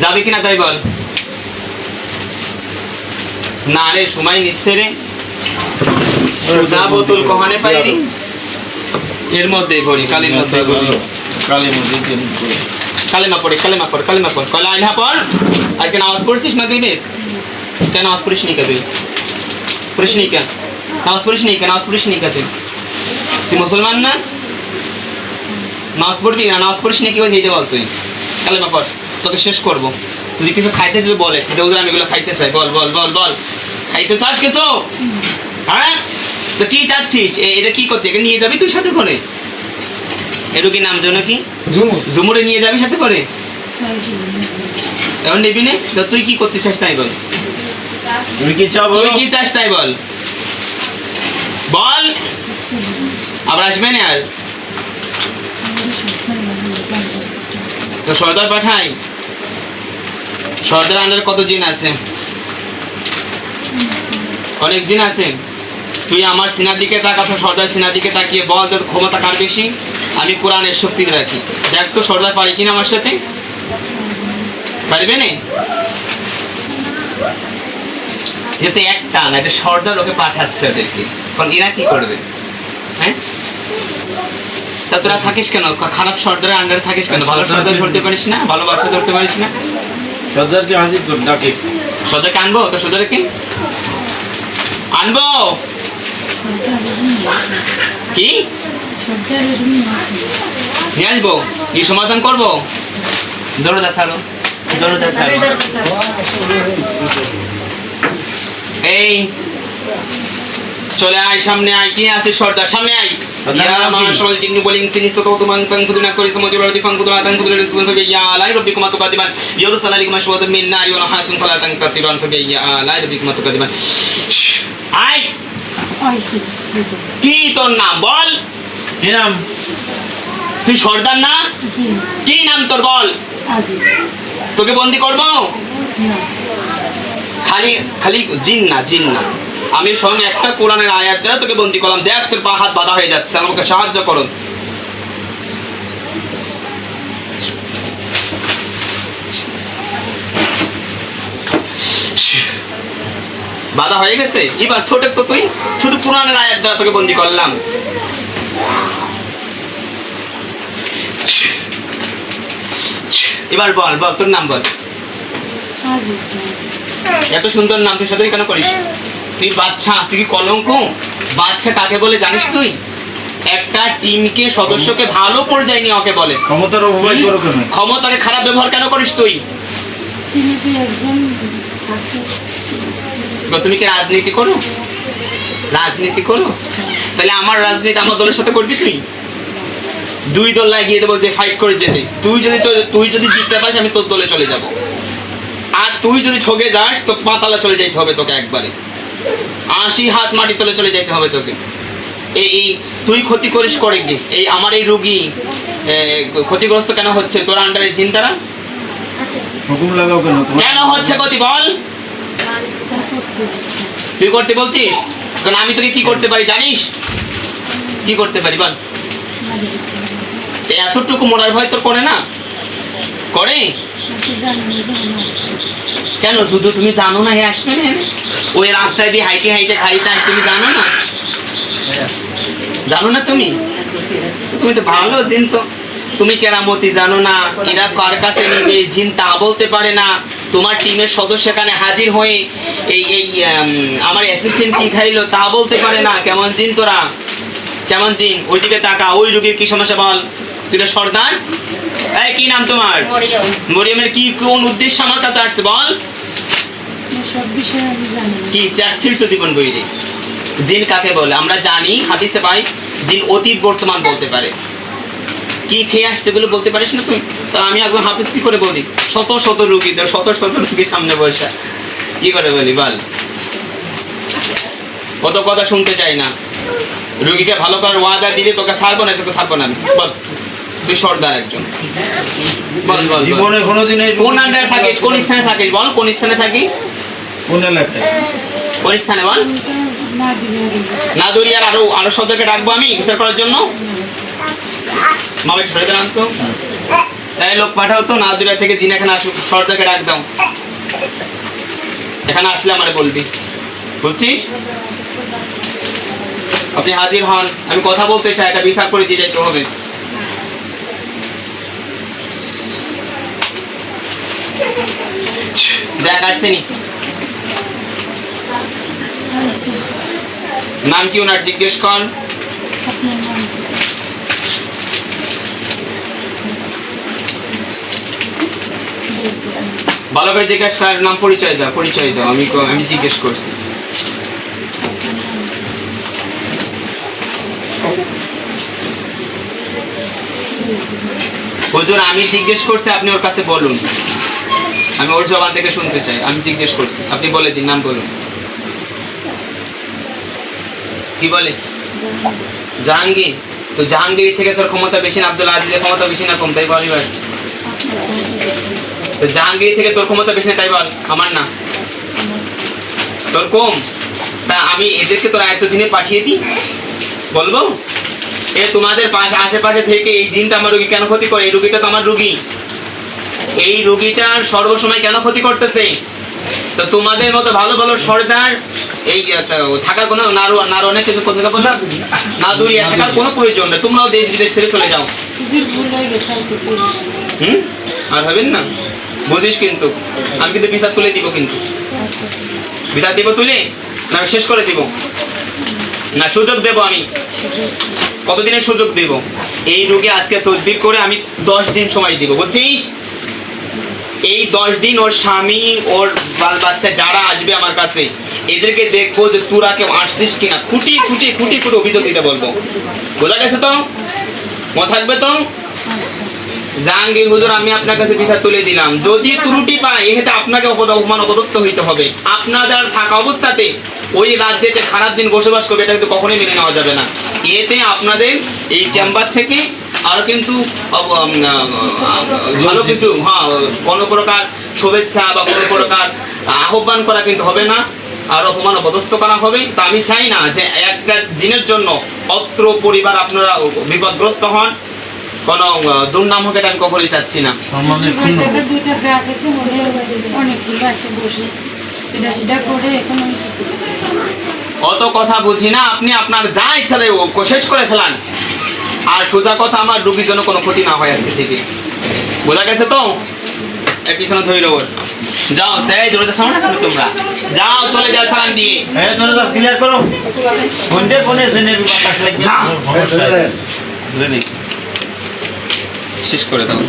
যাবে কিনা তাই বল। না রে সময় নিচ্ছে রে, সুজা বোতল কহানে পাইনি, এর মধ্যেই পড়ি কালির মধ্যে পড়ি, কালেমা পড়ে কালেমা পড় কালেমা পড়, কলা আইলা পড়। আজকে নামাজ পড়ছিস মাগরিবের? কেন নামাজ পড়িস নি? তুই পড়িস নি কেন? নামাজ পড়িস নি কেন? নামাজ পড়িস নি তুই? তুই মুসলমান না? নামাজ পড়বি না? নামাজ পড়িস নি কি হইতে বল তুই? কালেমা পড়, তোকে শেষ করবো। তুই কিছু খাইতে যদি বলে এটা আমি এগুলো খাইতে চাই, বল বল বল বল। খাইতে চাস কিছু? হ্যাঁ, তো কি চাচ্ছিস? এটা কি করতে নিয়ে যাবি তুই সাথে করে? এর কি নাম যেন কি? ঝুমুরে নিয়ে যাবি সাথে করে? এখন নেবি না? তো তুই কি করতে চাস তাই বল। তুই কি চাস তাই বল, বল। আবার আসবে না আর? তো সর্দার পাঠাই। সর্দার আন্ডারে কত জিন আছে? অনেক জিন আছে। তুই আমার সিনার দিকে তাকা, সর্দার সিনার দিকে তাকিয়ে বল তোর ক্ষমতা কার বেশি। আমি কোরআনের শক্তি রাখি, দেখ তো সর্দার পারি কিনা আমার সাথে। পারবে না? যেতে একটা না, এটা সর্দার ওকে পাঠাচ্ছে ওদেরকে, কারণ এরা কি করবে? হ্যাঁ, তা তোরা থাকিস কেন খারাপ সর্দারের আন্ডারে থাকিস কেন? ভালো সর্দার ধরতে পারিস না? ভালো বাচ্চা ধরতে পারিস না? সর্দারকে হাজির কর, ডাকে। সর্দারকে আনবো? তো সর্দারকে আনবো কি নিয়ে আসবো? কি সমাধান করবো? দরজা ছাড়ো, দরজা ছাড়ো। এই চলে আয়, সামনে আয়। কি আছে সর্দার? সামনে আয়। ইয়া মাশাআল জিন্নি বলিং সিনিস তো কত মান তান কুদনা করি সমজি বলতি ফান কুদনা তান কুদনা রিসুল ফে ইয়া আলাই রাব্বিকুম তুকাদিমান ইউরসাল আলাইকুম আশওয়াদ মিন নারি ওয়া হাসুন ফালা তান কাসিরান ফে ইয়া আলাই রাব্বিকুম তুকাদিমান। আয়, কি তোর নাম বল? কি নাম? তুই সর্দার না? কি নাম তোর বল? তোকে বন্দি করবো? খালি খালি জিন না, জিন না, আমি সঙ্গে একটা কোরআনের আয়াত দ্বারা তোকে বন্দি করলাম। দেখ তোর পা হাত বাঁধা হয়ে যাচ্ছে, আমাকে সাহায্য করো। বাধা হয়ে গেছে, এবার ছোট তো তুই শুধু কোরআনের আয়াত দ্বারা তোকে বন্দি করলাম। এবার বল বল তোর নাম বল। এত সুন্দর নাম তুই সাথে কেন করিস? তুই বাচ্চা, তুই কি কলঙ্ক? বাচ্চা কাকে বলে জানিস তুই? একটা টিমকে সদস্যকে ভালো পর্যায়ে নিয়ে ওকে বলে ক্ষমতার অপব্যয় করো কেন? ক্ষমতাকে খারাপ ব্যবহার কেন করিস তুই? তুমি কি রাজনীতি করো? রাজনীতি করো? তাহলে আমার রাজনীতি আমার দলের সাথে করবি তুই? দুই দল লাগিয়ে দেবো যে ফাইট করে যেতে। তুই যদি জিততে পারিস আমি তোর দলে চলে যাব, আর তুই যদি ঠকে যাস তো পাতালে চলে যেতে হবে তোকে, একবারে 80 হাত মাটি তলে চলে যেতে হবে তোকে। এই তুই ক্ষতি করিস করে কি? এই আমার এই রোগী ক্ষতিগ্রস্ত কেন হচ্ছে? তোর আন্ডারে জিন তারা হুকুম লাগাও কেন? কেন হচ্ছে ক্ষতি বল? তুই করতে বলছিস? কারণ আমি তোকে কি করতে পারি জানিস? কি করতে পারি বল? এতটুকু মরার ভয় তোর করে না? করে কেন? দুধু তুমি জানো না? হে আসবে না, ওই রাস্তায় দিয়ে হাইটে হাইটে গাড়িতে আসবে, তুমি জানো না? জানো না তুমি? তুমি তো ভালো জিন, তো তুমি কেরামতি জানো না? এরা কার কাছে নিবে জিন তা বলতে পারে না। তোমার টিমের সদস্য এখানে হাজির হয়ে এই এই আমার অ্যাসিস্ট্যান্ট কি খাইলো তা বলতে পারে না। কেমন জিন তোরা? কেমন জিন? ওইদিকে তাকা, ওই রোগীর কি সমস্যা বল? তুই সর্দার? এই কি নাম তোমার? মরিয়মের কি কোন উদ্দেশ্য আমার কাছে আসছে বল? কি চাচ্ছিস জীবন বইরে? জিন কাকে বলে আমরা জানি, হাদিসে পাই জিন অতীত বর্তমান বলতে পারে। কি খেয়ে আসছে এগুলো বলতে পারিস না তুই? তা আমি একদম হাফিজ কি করে বলি? শত শত রোগীদের, শত শত রোগীর সামনে বসে কি করে বলি বল? কত কথা শুনতে চাই না। রোগীকে ভালো করার ওয়াদা দিলে তোকে ছাড়বো না, তোকে ছাড়বো না বল। তুই সর্দার একজন, বল বল জীবনে কোনোদিন কোন আন্ডারে থাকিস? কোন স্থানে থাকিস বল? কোন স্থানে থাকিস? কোন এলাকায়? কোন স্থানে বল? নাদুরিয়ার আরো সদস্যকে ডাকবো আমি বিচার করার জন্য। মামাকে সরে দাঁড়ান তো। এই লোক পাঠাও তো নাদুরা থেকে জিন এখানে আসুক, সর্দারকে ডাক দাও। এখানে আসলে আমারে বলবি, বুঝছিস? আপনি হাজির হন, আমি কথা বলতে চাই, এটা বিচার করে দিয়ে যেতে হবে। দেখ আসছেনি, নাম কি ওনার জিজ্ঞেস কর। ভালো করে জিজ্ঞেস কর, নাম পরিচয় দাও, পরিচয় দাও। আমি জিজ্ঞেস করছি। হুজুর আমি জিজ্ঞেস করছি, আপনি ওর কাছে বলুন, আমি ওর জবান থেকে শুনতে চাই। আমি জিজ্ঞেস করছি, আপনি বলে দিন, নাম বলুন। কি বলে? জাহাঙ্গীর। তো জাহাঙ্গীর থেকে তোর ক্ষমতা বেশি না আব্দুল আজিজের ক্ষমতা বেশি না কম, তাই বল এবার। তো জাহাঙ্গীর থেকে তোর ক্ষমতা বেশি না, তাই বল। আমার না, তোর কম। তা আমি এদেরকে তোর এত দিনে পাঠিয়ে দিই, বলবো? এ তোমাদের পাশে আশেপাশে থেকে এই জিনটা আমার রুগী কেন ক্ষতি করে? এই রুগীটা তো আমার রুগী, এই রুগীটার সর্বসময় কেন ক্ষতি করতেছে? তো তোমাদের মতো ভালো ভালো সর্দার এই থাকার কোনো নারণে কিছু কথা বললাম না, দূরিয়া থাকার কোনো প্রয়োজন নেই। তোমরাও দেশ বিদেশ ছেড়ে চলে যাও। আর হবেন না, বুঝিস? কিন্তু আমি কিন্তু বিচার তুলে দিব, কিন্তু বিচার দিব তুলে না, আমি শেষ করে দিব না, সুযোগ দেব আমি। কতদিনের সুযোগ দেব? এই রোগে আজকে তদবির করে আমি 10 দিন সময় দিব, বুঝছিস? এই 10 দিন ওর স্বামী, ওর বাল বাচ্চা যারা আসবে আমার কাছে, এদেরকে দেখবো যে তোরা কেউ আসছিস কিনা, খুঁটি খুঁটি খুঁটি খুঁটি অভিযোগ দিতে বলবো। বোঝা গেছে তো? মনে থাকবে তো? জাহাঙ্গীর হুজুর আমি আপনার কাছে বিচার তুলে দিলাম, যদি ত্রুটি পাই এতে আপনাকে অপমান অপদস্থ হইতে হবে। আপনাদের থাকা অবস্থাতে ওই রাজ্যেতে খারাপ দিন বসবাস করবে, এটা কিন্তু কখনোই মেনে নেওয়া যাবে না। এতে আপনাদের এই চেম্বার থেকে আর কিন্তু ভালো কিছু, হ্যাঁ, কোনো প্রকার শুভেচ্ছা বা কোনো প্রকার আহ্বান করা কিন্তু হবে না, আর অপমান অপদস্থ করা হবে। তা আমি চাই না যে একটা দিনের জন্য অত্র পরিবার আপনারা বিপদগ্রস্ত হন, কোনো দুর্নাম হোক, এটা আমি কখনোই চাচ্ছি না। সম্মানের ক্ষুণ্ণ। অত কথা বুঝি না, আপনি আপনার যা ইচ্ছা দেয় শেষ করে ফেলান। আর সোজা কথা, আমার রোগীর জন্য কোনো ক্ষতি না হয় আজকে থেকে। বোঝা গেছে তো? এর পিছনে ধরে রোগ যাও, সেই দূরত্ব সামনে সামনে তোমরা যাও, চলে যাও সালাম দিয়ে। হ্যাঁ তোমরা ক্লিয়ার করো। ফোনে জেনে বাতাস লাগবে। শেষ করে দাও।